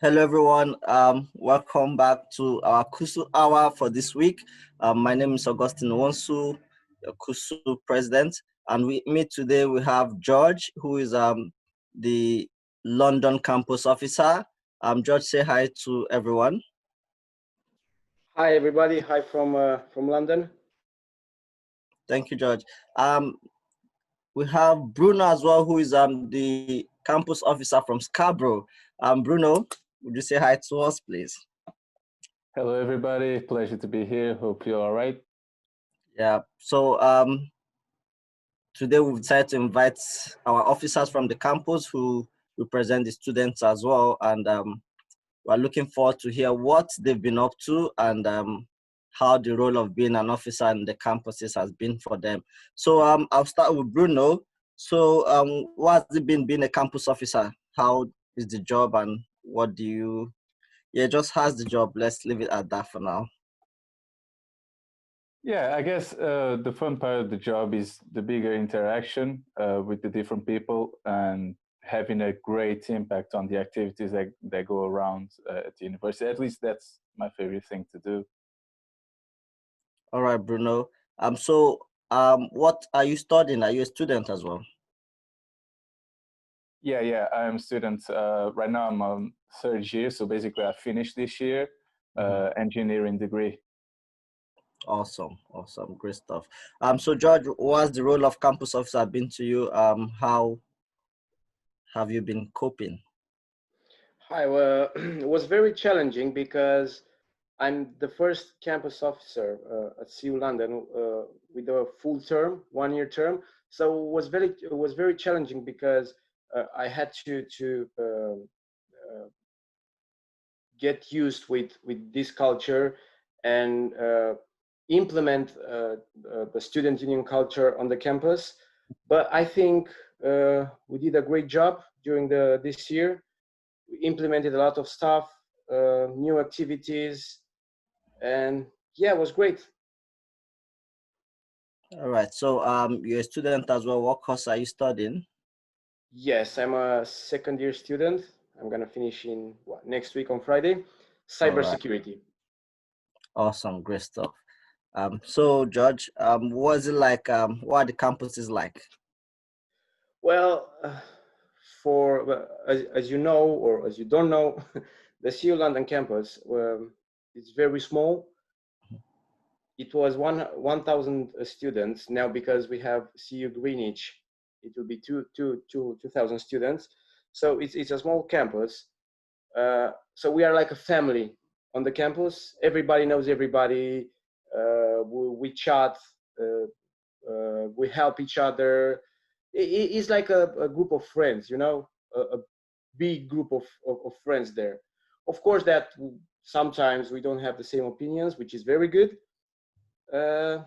Hello, everyone. Welcome back to our Kusu Hour for this week. My name is Augustine, the Kusu president, and with me today we have George, who is the London campus officer. George, say hi to everyone. Hi everybody. Hi from London. Thank you, George. We have Bruno as well, who is the campus officer from Scarborough. Bruno, would you say hi to us, please? Hello, everybody. Pleasure to be here. Hope you're all right. Yeah. So today we've decided to invite our officers from the campus who represent the students as well, and we're looking forward to hear what they've been up to and how the role of being an officer in the campuses has been for them. So I'll start with Bruno. So what has it been being a campus officer? How is the job and what do you, just how's the job? Let's leave it at that for now. Yeah, I guess the fun part of the job is the bigger interaction with the different people and having a great impact on the activities that go around at the university. At least that's my favorite thing to do. All right, Bruno. What are you studying? Are you a student as well? Yeah, I'm a student. Right now I'm on third year, so basically I finished this year, engineering degree. Awesome, great stuff. So George, what's the role of campus officer been to you? How have you been coping? Hi. Well, it was very challenging because I'm the first campus officer at CU London with a full term, 1 year term. So it was very challenging because I had to get used with this culture and implement the student union culture on the campus. But I think we did a great job during this year. We implemented a lot of stuff, new activities, and yeah, it was great. All right. So you're a student as well. What course are you studying? Yes, I'm a second year student. I'm gonna finish in next week on Friday. All right. Cybersecurity. Awesome, great stuff. So George, what is it like? What are the campuses like? Well, as you know or as you don't know, the CU London campus is very small. It was 1,000 students. Now, because we have CU Greenwich, it will be 2,000 students. So it's a small campus. So we are like a family on the campus. Everybody knows everybody. We chat. We help each other. It's like a group of friends, a big group of friends there. Of course, that sometimes we don't have the same opinions, which is very good. Uh,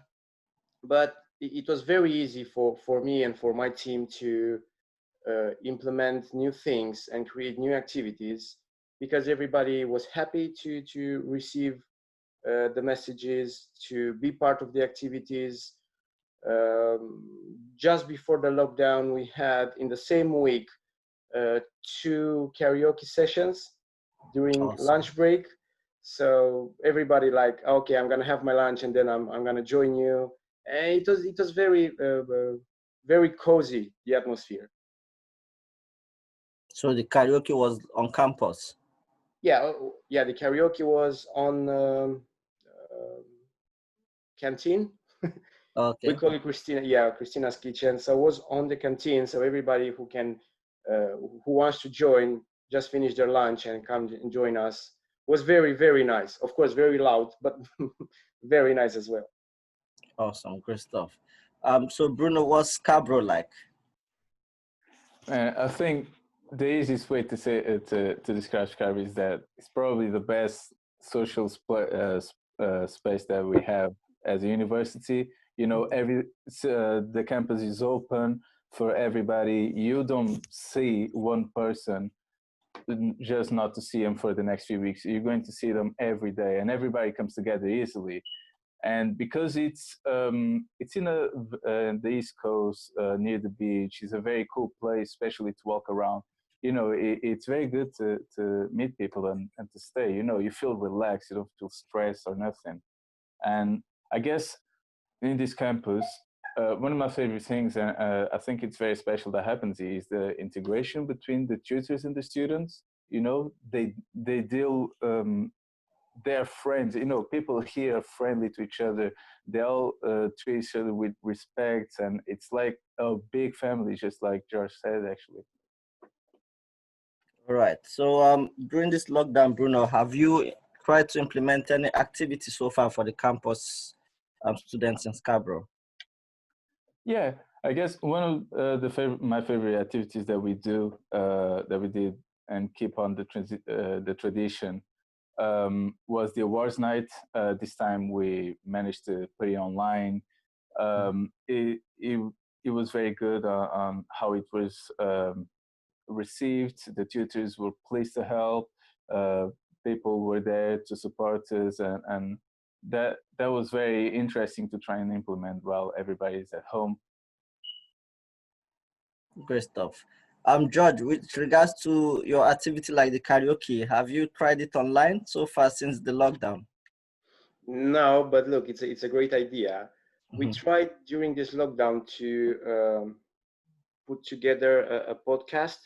but it was very easy for me and for my team to implement new things and create new activities because everybody was happy to receive the messages, to be part of the activities. Just before the lockdown, we had in the same week 2 karaoke sessions during Awesome. lunch break. So everybody like, okay, I'm gonna have my lunch and then I'm gonna join you. And it was very cozy, the atmosphere. So the karaoke was on campus. Yeah, the karaoke was on canteen. We Okay. call it Christina's kitchen. So it was on the canteen. So everybody who wants to join, just finish their lunch and come and join us. Was very, very nice. Of course, very loud, but very nice as well. Awesome, great stuff. So Bruno, what's Scarborough like? I think the easiest way to say to describe Scarborough is that it's probably the best social space that we have as a university. You know, the campus is open for everybody. You don't see one person just not to see them for the next few weeks. You're going to see them every day, and everybody comes together easily. And because it's in the East Coast near the beach, it's a very cool place, especially to walk around. it's very good to meet people and to stay. You feel relaxed, you don't feel stressed or nothing. And I guess in this campus, one of my favorite things, and I think it's very special that happens, is the integration between the tutors and the students. They deal, they're friends. People here are friendly to each other. They all treat each other with respect, and it's like a big family, just like George said, actually. All right. So during this lockdown, Bruno, have you tried to implement any activity so far for the campus students in Scarborough? Yeah, I guess one of my favorite activities that we did and keep on the tradition was the awards night. This time we managed to put it online. It was very good on how it was received. The tutors were pleased to help. People were there to support us, and that was very interesting to try and implement while everybody's at home. Great stuff. George, with regards to your activity like the karaoke, have you tried it online so far since the lockdown? No, but look, it's a great idea. We tried during this lockdown to put together a podcast.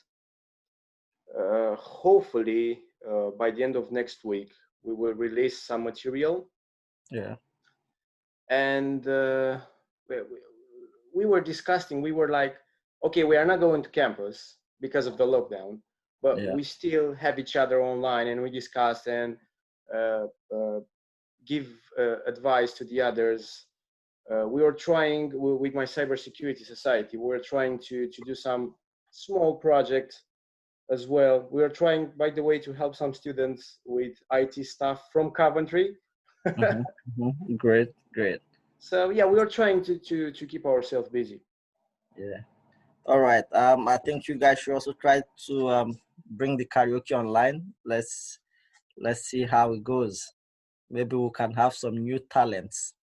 Hopefully, by the end of next week, we will release some material. Yeah. And we were discussing, we were like, okay, we are not going to campus because of the lockdown, but we still have each other online, and we discuss and give advice to the others. We were trying with my cybersecurity society, we were trying to do some small project as well. We are trying, by the way, to help some students with IT stuff from Coventry. Great. So yeah, we are trying to keep ourselves busy. Yeah. All right. I think you guys should also try to bring the karaoke online. Let's see how it goes. Maybe we can have some new talents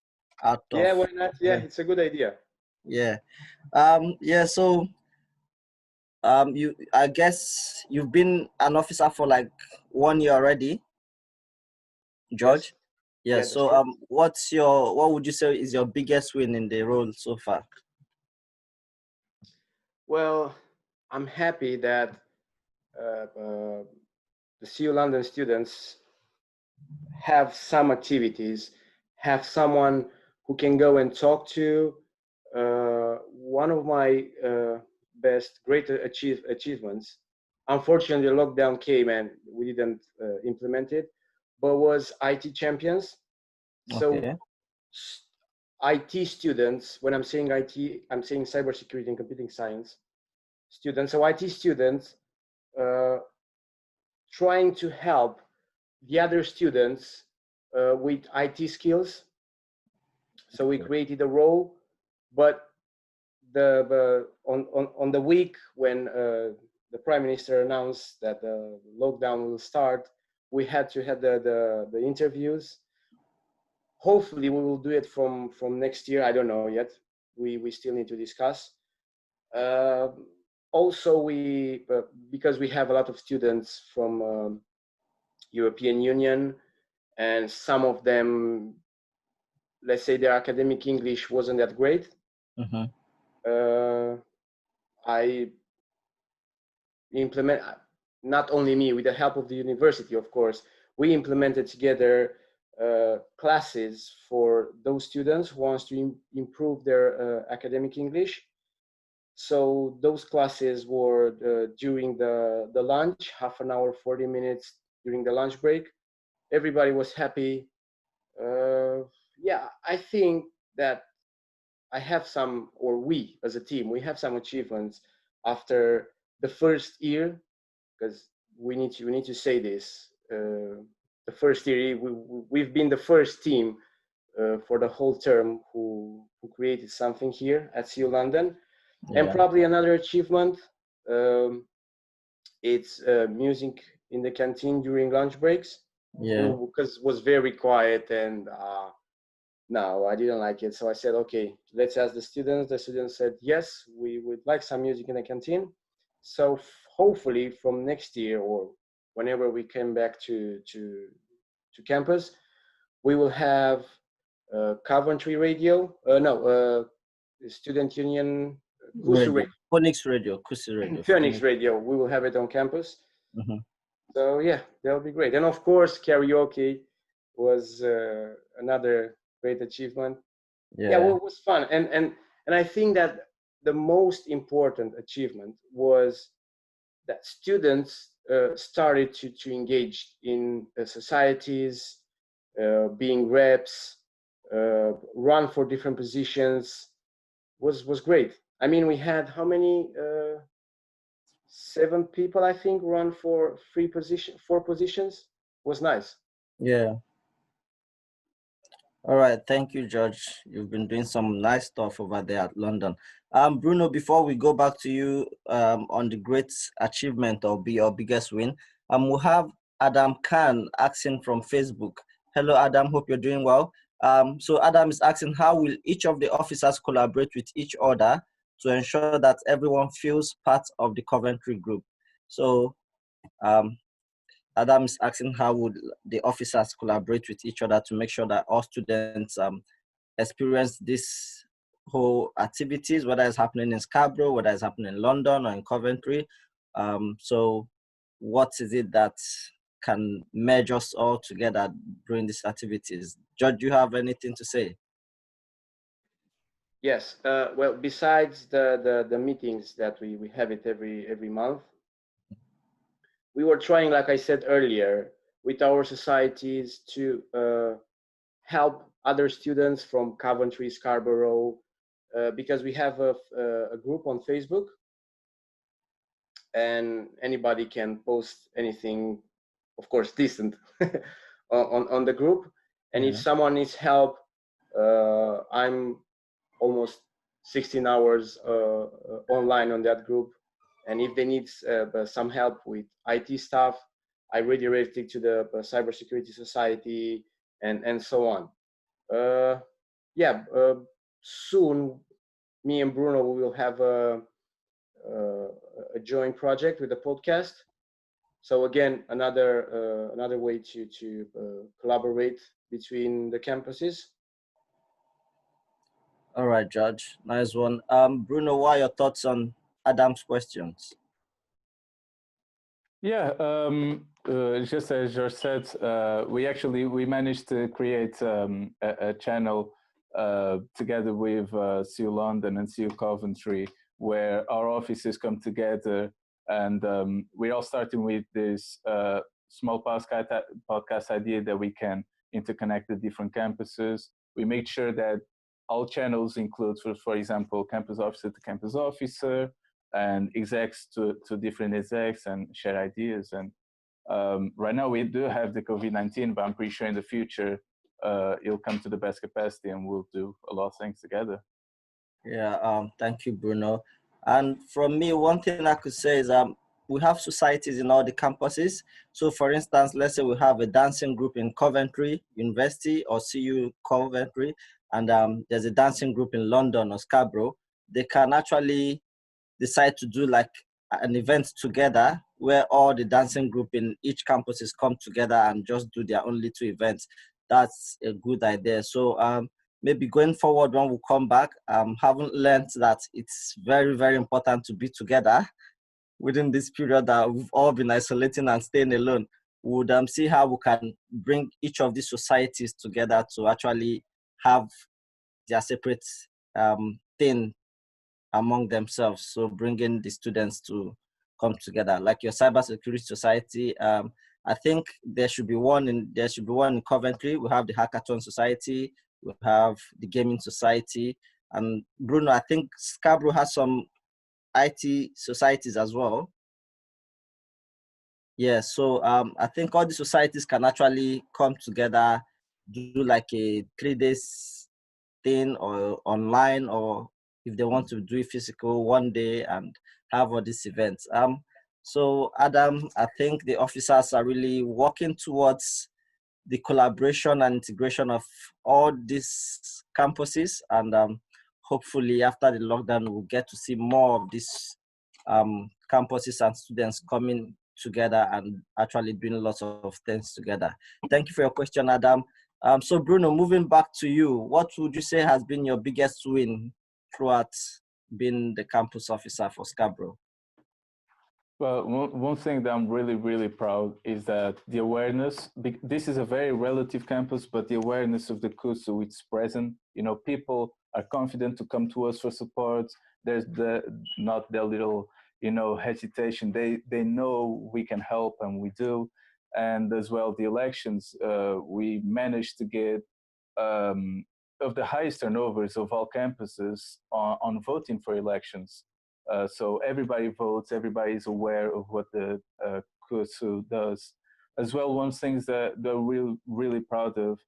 out of. Yeah, why not? Yeah, it's a good idea. Yeah. So I guess you've been an officer for like 1 year already, George. Yes. Yeah. So what would you say is your biggest win in the role so far? Well, I'm happy that the CU London students have some activities, have someone who can go and talk to. One of my greater achievements, unfortunately, the lockdown came and we didn't implement it, but was IT champions. So IT students, when I'm saying IT, I'm saying cybersecurity and computing science students. So IT students trying to help the other students with IT skills. So we created a role, but on the week when the Prime Minister announced that the lockdown will start, we had to have the interviews. Hopefully we will do it from next year. I don't know yet. We still need to discuss. Also, because we have a lot of students from European Union, and some of them, let's say their academic English wasn't that great. I implement, not only me, with the help of the university, of course, we implemented together classes for those students who wants to improve their academic English. So those classes were during the lunch, half an hour, 40 minutes during the lunch break. Everybody was happy. Yeah, I think that I have some, or we as a team, we have some achievements after the first year, because we need to say this. The first year, we've been the first team for the whole term who created something here at CU London. And probably another achievement, it's music in the canteen during lunch breaks. Because it was very quiet, and no, I didn't like it. So I said, okay, let's ask the students. The students said, yes, we would like some music in the canteen. So hopefully from next year or whenever we come back to campus, we will have Coventry Radio. Student Union Radio, Phoenix Radio, Kusi Radio, Phoenix Radio. We will have it on campus. Mm-hmm. So yeah, that'll be great. And of course, karaoke was another great achievement. Yeah, well, it was fun. And I think that the most important achievement was that students started to engage in societies, being reps, run for different positions. Was great. I mean, we had how many? 7 people, I think, run for 4 positions. Was nice. Yeah. All right, thank you, George. You've been doing some nice stuff over there at London. Bruno, before we go back to you on the great achievement or your biggest win, we'll have Adam Khan asking from Facebook. Hello, Adam. Hope you're doing well. So Adam is asking, how will each of the officers collaborate with each other to ensure that everyone feels part of the Coventry group? So Adam is asking, how would the officers collaborate with each other to make sure that all students experience this whole activities, whether it's happening in Scarborough, whether it's happening in London or in Coventry. So what is it that can merge us all together during these activities? George, do you have anything to say? Yes. Well, besides the meetings that we have it every month, we were trying, like I said earlier, with our societies to help other students from Coventry, Scarborough, because we have a group on Facebook, and anybody can post anything, of course, decent on the group. And if someone needs help, I'm almost 16 hours online on that group. And if they need some help with IT stuff, I redirect it to the Cybersecurity Society and so on. Soon, me and Bruno will have a joint project with the podcast. So again, another way to collaborate between the campuses. All right, George, nice one. Bruno, what are your thoughts on Adam's questions? Yeah, just as George said, we managed to create a channel together with CU London and CU Coventry, where our offices come together, and we're all starting with this small podcast idea that we can interconnect the different campuses. We make sure that all channels include, for example, campus officer to campus officer, and execs to different execs, and share ideas. And right now we do have the COVID-19, but I'm pretty sure in the future it'll come to the best capacity and we'll do a lot of things together. Yeah, thank you, Bruno. And from me, one thing I could say is we have societies in all the campuses. So for instance, let's say we have a dancing group in Coventry University or CU Coventry, and there's a dancing group in London or Scarborough. They can actually decide to do like an event together where all the dancing group in each campuses come together and just do their own little events. That's a good idea. So maybe going forward when we come back, haven't learned that it's very, very important to be together within this period that we've all been isolating and staying alone. We would see how we can bring each of these societies together to actually have their separate thing among themselves. So bringing the students to come together, like your cybersecurity society. I think there should be one in Coventry. We have the Hackathon Society. We have the Gaming Society, and Bruno, I think Scarborough has some IT societies as well. Yeah, so I think all the societies can actually come together, do like a 3 days thing or online, or if they want to do it physical one day and have all these events. So Adam, I think the officers are really working towards the collaboration and integration of all these campuses, and hopefully after the lockdown we'll get to see more of these campuses and students coming together and actually doing lots of things together. Thank you for your question, Adam. So Bruno, moving back to you, what would you say has been your biggest win throughout being the campus officer for Scarborough? Well, one thing that I'm really, really proud is that the awareness, this is a very relative campus, but the awareness of the CUSU is present. You know, people are confident to come to us for support. There's not the little, you know, hesitation. They know we can help, and we do. And as well, the elections, we managed to get of the highest turnovers of all campuses on voting for elections. So everybody votes, everybody is aware of what the CUSU does. As well, one thing that we're really proud of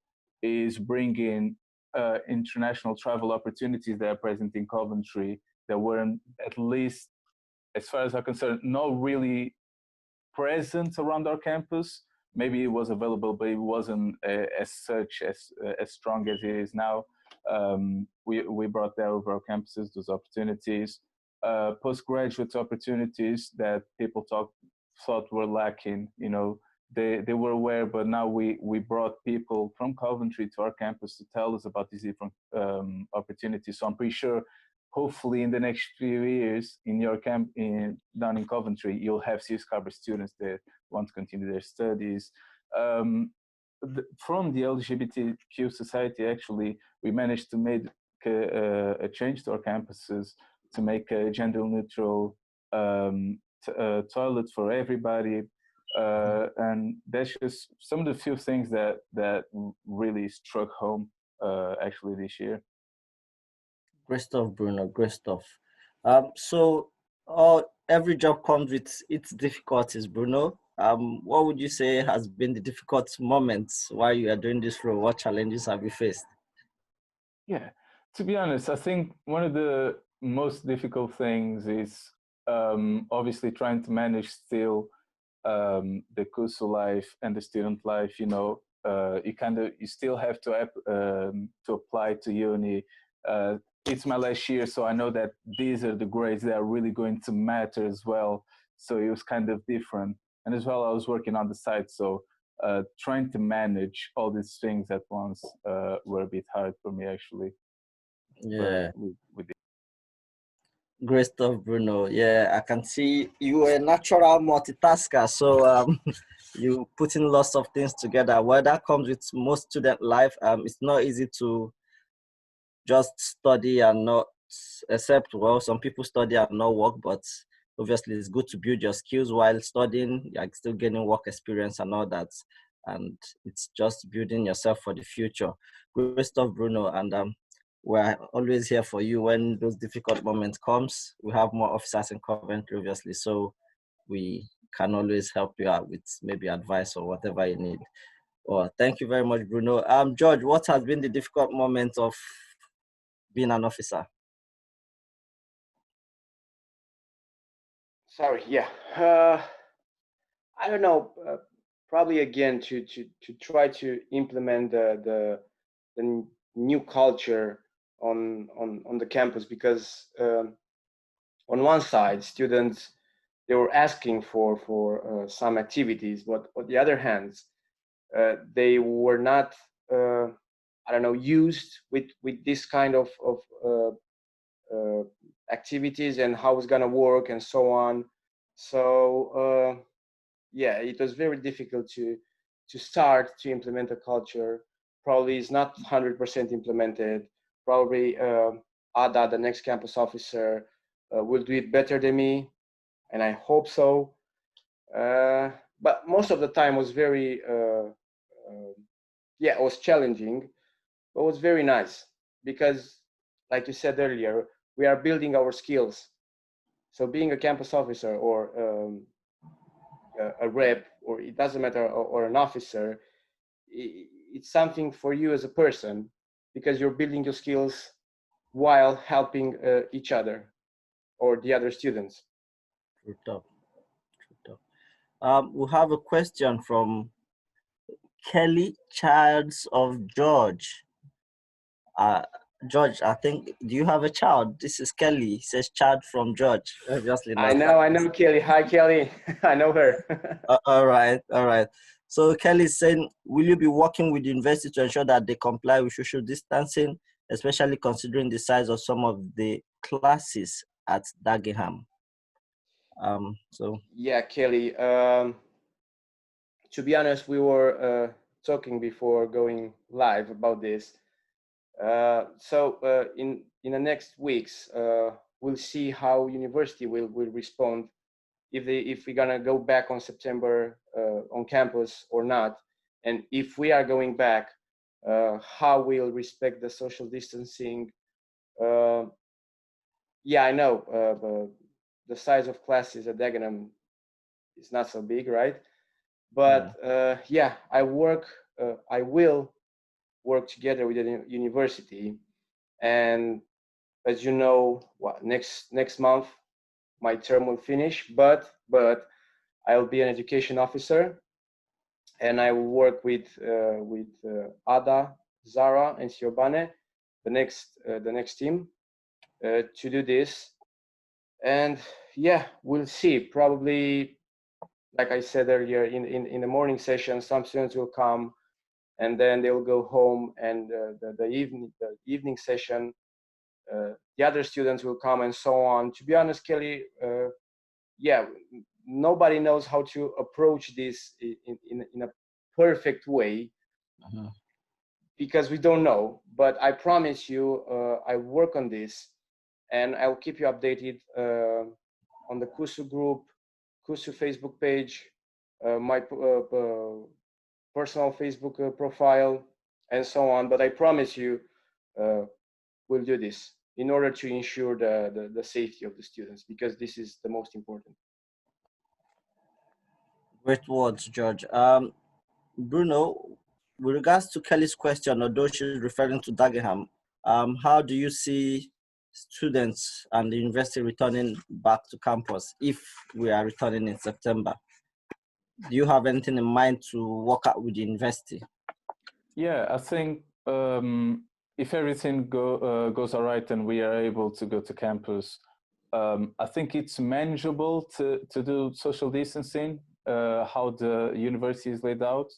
is bringing international travel opportunities that are present in Coventry that weren't, at least as far as I'm concerned, not really present around our campus. Maybe it was available, but it wasn't as such as strong as it is now. We brought that over our campuses, those opportunities. Postgraduate opportunities that people thought were lacking. You know, they were aware, but now we brought people from Coventry to our campus to tell us about these different opportunities. So I'm pretty sure, hopefully, in the next few years, in your camp down in Coventry, you'll have CU Scarborough students that want to continue their studies. From the LGBTQ society, actually, we managed to make a change to our campuses to make a gender-neutral toilet for everybody. And that's just some of the few things that really struck home actually this year. Great stuff, Bruno. Great stuff. So every job comes with its difficulties, Bruno. What would you say has been the difficult moments while you are doing this role? What challenges have you faced? Yeah, to be honest, I think one of the most difficult things is obviously trying to manage still the CUSU life and the student life. You know, you still have to apply to uni. It's my last year, so I know that these are the grades that are really going to matter as well. So it was kind of different. And as well, I was working on the side, so trying to manage all these things at once were a bit hard for me, actually. Yeah. We did. Great stuff, Bruno. Yeah, I can see you are a natural multitasker. So you put in lots of things together. Well, that comes with most student life. It's not easy to just study and not, except, well, some people study and not work, but obviously it's good to build your skills while studying. You're still getting work experience and all that. And it's just building yourself for the future. Great stuff, Bruno. And we're always here for you when those difficult moments comes. We have more officers in Coventry, obviously, so we can always help you out with maybe advice or whatever you need. Well, thank you very much, Bruno. George, what has been the difficult moment of being an officer? Sorry, yeah. I don't know. Probably again to try to implement the new culture on the campus, because on one side students, they were asking for some activities, but on the other hand, they were not I don't know, used with this kind of activities and how it's gonna work and so on. So yeah, it was very difficult to start to implement a culture. Probably is not 100% implemented. Probably Ada, the next campus officer, will do it better than me, and I hope so. But most of the time was very yeah, it was challenging, but it was very nice, because like you said earlier, we are building our skills. So being a campus officer or a rep, or it doesn't matter, or an officer, it's something for you as a person, because you're building your skills while helping each other or the other students. True talk. True talk. We have a question from Kelly Childs of George. George, I think, do you have a child? This is Kelly. He says child from George. Obviously I not. know Kelly. Hi, Kelly. I know her. All right, all right. So Kelly is saying, will you be working with the university to ensure that they comply with social distancing, especially considering the size of some of the classes at Dagenham? So Yeah, Kelly. To be honest, we were talking before going live about this. So in the next weeks, we'll see how university will respond if we're gonna go back on September on campus or not, and if we are going back, how we'll respect the social distancing. Uh, yeah, I know the size of classes at Dagenham is not so big, right? yeah. But yeah, I will work together with the university, and as you know, what next month my term will finish, but I'll be an education officer, and I will work with Ada, Zara, and Siobane, the next team, to do this. And yeah, we'll see. Probably, like I said earlier, in the morning session, some students will come, and then they will go home, and the evening session, the other students will come, and so on. To be honest, Kelly, yeah, nobody knows how to approach this in a perfect way, Uh-huh. because we don't know. But I promise you, I work on this, and I'll keep you updated on the KUSU group, KUSU Facebook page, my personal Facebook profile, and so on. But I promise you, uh, we'll do this in order to ensure the safety of the students, because this is the most important. Great words, George. Bruno, with regards to Kelly's question, although she's referring to Dagenham, how do you see students and the university returning back to campus if we are returning in September? Do you have anything in mind to work out with the university? Yeah, I think if everything goes all right and we are able to go to campus, I think it's manageable to do social distancing, how the university is laid out.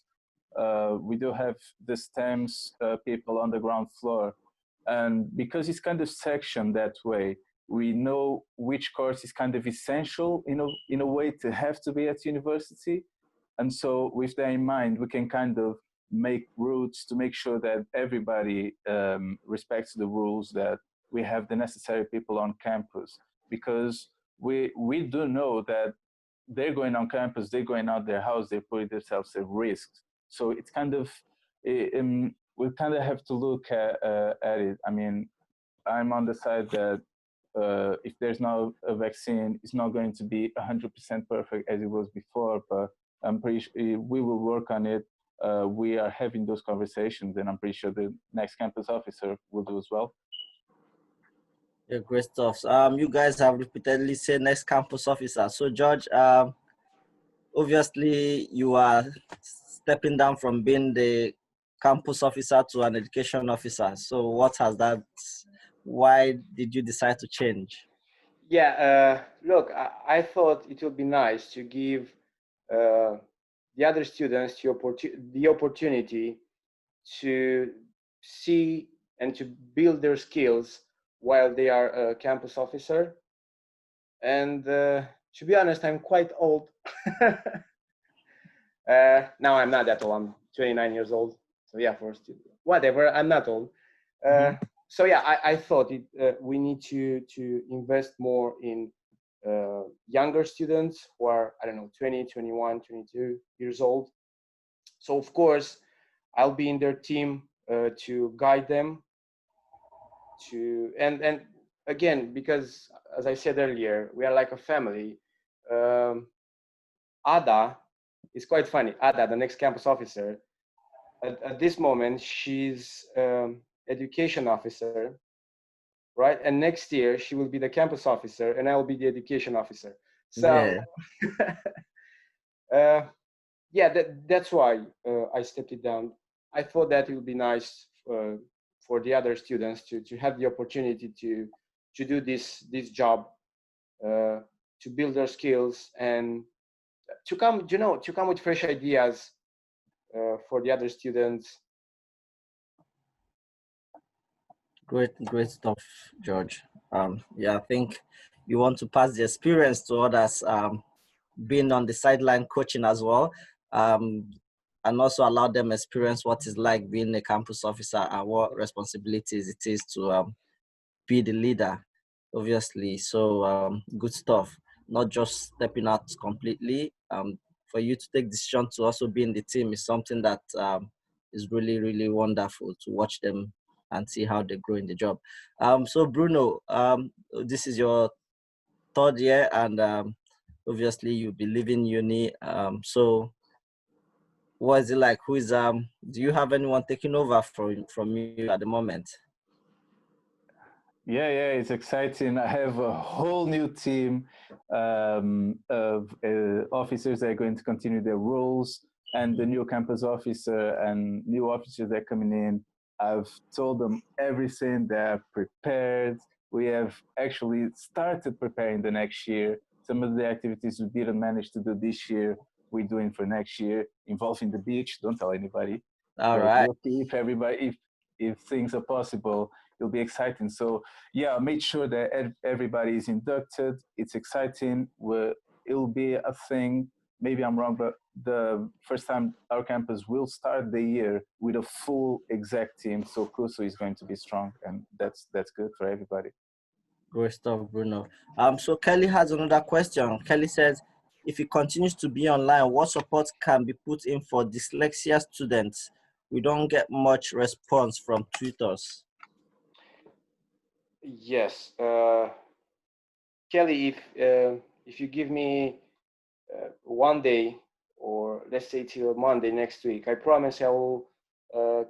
We do have the STEMs people on the ground floor. And because it's kind of sectioned that way, we know which course is kind of essential in a way to have to be at university. And so with that in mind, we can kind of make routes to make sure that everybody respects the rules, that we have the necessary people on campus, because we do know that they're going on campus, they're going out their house, they're putting themselves at risk. So it's kind of we kind of have to look at it. I mean, I'm on the side that if there's no a vaccine, it's not going to be 100% perfect as it was before, but I'm pretty sure we will work on it. We are having those conversations, and I'm pretty sure the next campus officer will do as well. Yeah, great stuff. You guys have repeatedly said next campus officer. So, George, obviously you are stepping down from being the campus officer to an education officer. So, what has that? Why did you decide to change? Yeah, look, I thought it would be nice to give the other students the opportunity to see and to build their skills while they are a campus officer. And to be honest, I'm quite old. Now I'm not that old. I'm 29 years old. So yeah, for whatever, I'm not old. So yeah, I thought we need to invest more in younger students who are, I don't know, 20, 21, 22 years old. So of course, I'll be in their team to guide them and again, because as I said earlier, we are like a family. Ada is quite funny. Ada, the next campus officer, at this moment, she's education officer, right? And next year she will be the campus officer, and I will be the education officer. So, Yeah. yeah, that's why I stepped it down. I thought that it would be nice for the other students to have the opportunity to do this job, to build their skills, and to come, to come with fresh ideas for the other students. Great stuff, George. Yeah, I think you want to pass the experience to others, being on the sideline coaching as well, and also allow them experience what it's like being a campus officer and what responsibilities it is to be the leader, obviously. So good stuff. Not just stepping out completely. For you to take decision to also be in the team is something that is really, really wonderful to watch them and see how they grow in the job. So Bruno, this is your third year, and obviously you'll be leaving uni. So what is it like? Who is do you have anyone taking over from you at the moment? Yeah, it's exciting. I have a whole new team of officers that are going to continue their roles, and the new campus officer and new officers that are coming in. I've told them everything. They're prepared. We have actually started preparing the next year. Some of the activities we didn't manage to do this year, we're doing for next year, involving the beach. Don't tell anybody. All But right. we'll see if everybody, if things are possible, it'll be exciting. So yeah, I made sure that everybody is inducted. It's exciting. It'll be a thing. Maybe I'm wrong, but the first time our campus will start the year with a full exec team. So Kuso is going to be strong, and that's good for everybody. Great stuff, Bruno. So Kelly has another question. Kelly says, if it continues to be online, what support can be put in for dyslexia students? We don't get much response from tutors. Yes, Kelly, if you give me 1 day, or let's say till Monday next week, I promise I will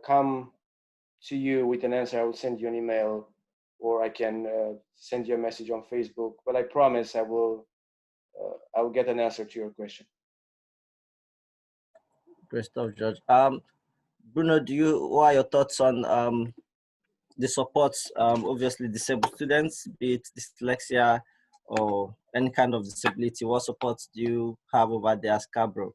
come to you with an answer. I will send you an email, or I can send you a message on Facebook. But I promise I will get an answer to your question. Great stuff, George. Bruno, what are your thoughts on the supports, obviously disabled students, be it dyslexia or any kind of disability? What supports do you have over there at Scarborough?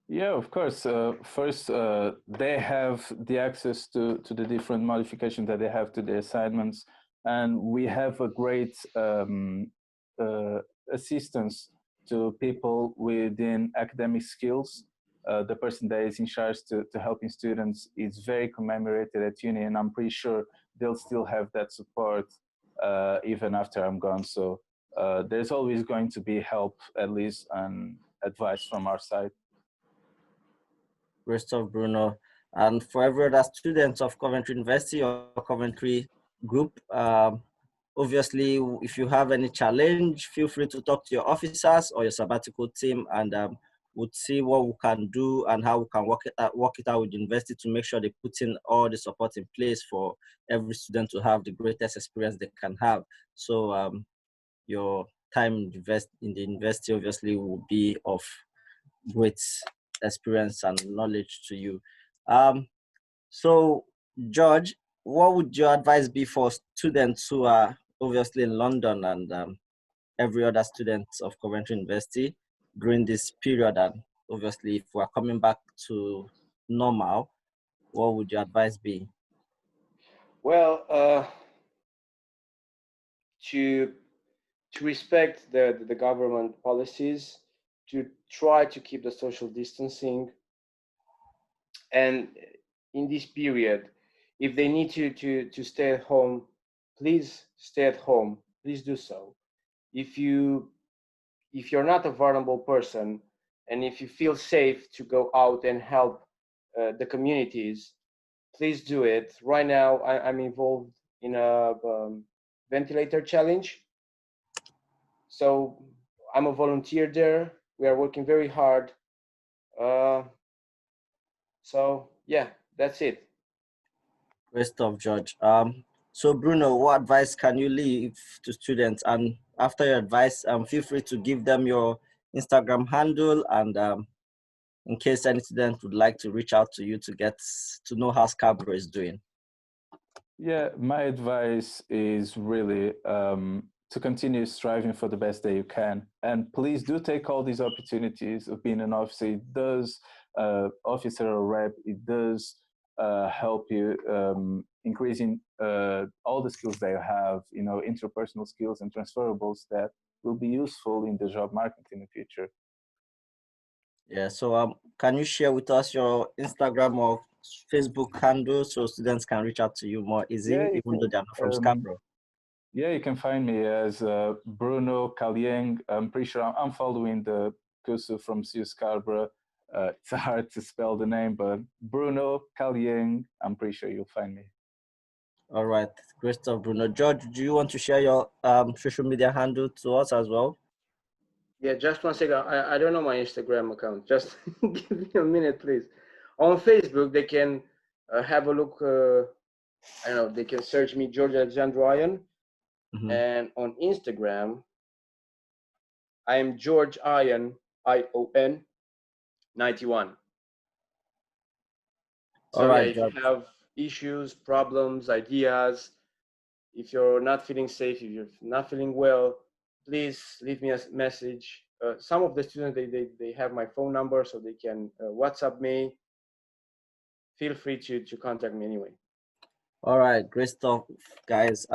Yeah, of course. First, they have the access to the different modifications that they have to the assignments, and we have a great assistance to people within academic skills. The person that is in charge to helping students is very commemorated at uni, and I'm pretty sure they'll still have that support even after I'm gone. So there's always going to be help, at least, and advice from our side. Great stuff, Bruno. And for every other student of Coventry University or Coventry Group, obviously, if you have any challenge, feel free to talk to your officers or your sabbatical team, and we'll see what we can do and how we can work it out with the university to make sure they put in all the support in place for every student to have the greatest experience they can have. So your time in the university obviously will be of great experience and knowledge to you. So George, what would your advice be for students who are obviously in London and every other student of Coventry University during this period? And obviously, if we're coming back to normal, what would your advice be? Well, to respect the government policies, to try to keep the social distancing, and in this period, if they need to stay at home, please stay at home. Please do so. If you're not a vulnerable person, and if you feel safe to go out and help the communities, please do it. Right now, I'm involved in a ventilator challenge. So I'm a volunteer there. We are working very hard. So yeah, that's it. Great stuff, George. So Bruno, what advice can you leave to students? And after your advice, feel free to give them your Instagram handle, and in case any student would like to reach out to you to get to know how Scarborough is doing. Yeah, my advice is really to continue striving for the best that you can. And please do take all these opportunities of being an officer. It does, officer or rep, it does help you increasing all the skills that you have, you know, interpersonal skills and transferables that will be useful in the job market in the future. Yeah, so can you share with us your Instagram or Facebook handle so students can reach out to you more easy, Yeah, you even though they're not from can. Scarborough? Yeah, you can find me as Bruno Kalieng. I'm pretty sure I'm following the Kusu from CU Scarborough. It's hard to spell the name, but Bruno Kalieng, I'm pretty sure you'll find me. All right, great stuff, Bruno. George, do you want to share your social media handle to us as well? Yeah, just one second. I don't know my Instagram account. Just give me a minute, please. On Facebook, they can have a look. I don't know. They can search me, George Alexandrian. Mm-hmm. And on Instagram, I am George Ion, ION 91. All So yeah, right, if you George. have issues, problems, ideas, if you're not feeling safe, if you're not feeling well, please leave me a message. Some of the students, they have my phone number, so they can WhatsApp me. Feel free to contact me anyway. All right, great stuff, guys.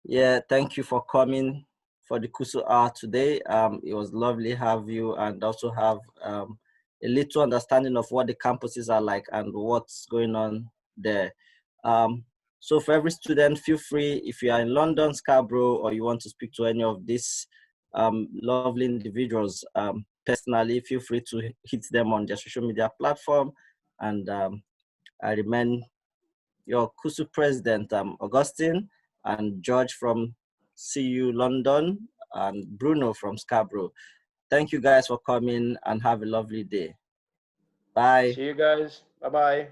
Yeah, thank you for coming for the Kusu hour today. It was lovely have you and also have a little understanding of what the campuses are like and what's going on there. So for every student, feel free, if you are in London, Scarborough, or you want to speak to any of these lovely individuals personally, feel free to hit them on their social media platform. And I remain your Kusu president, Augustine, and George from CU London, and Bruno from Scarborough. Thank you guys for coming and have a lovely day. Bye. See you guys. Bye-bye.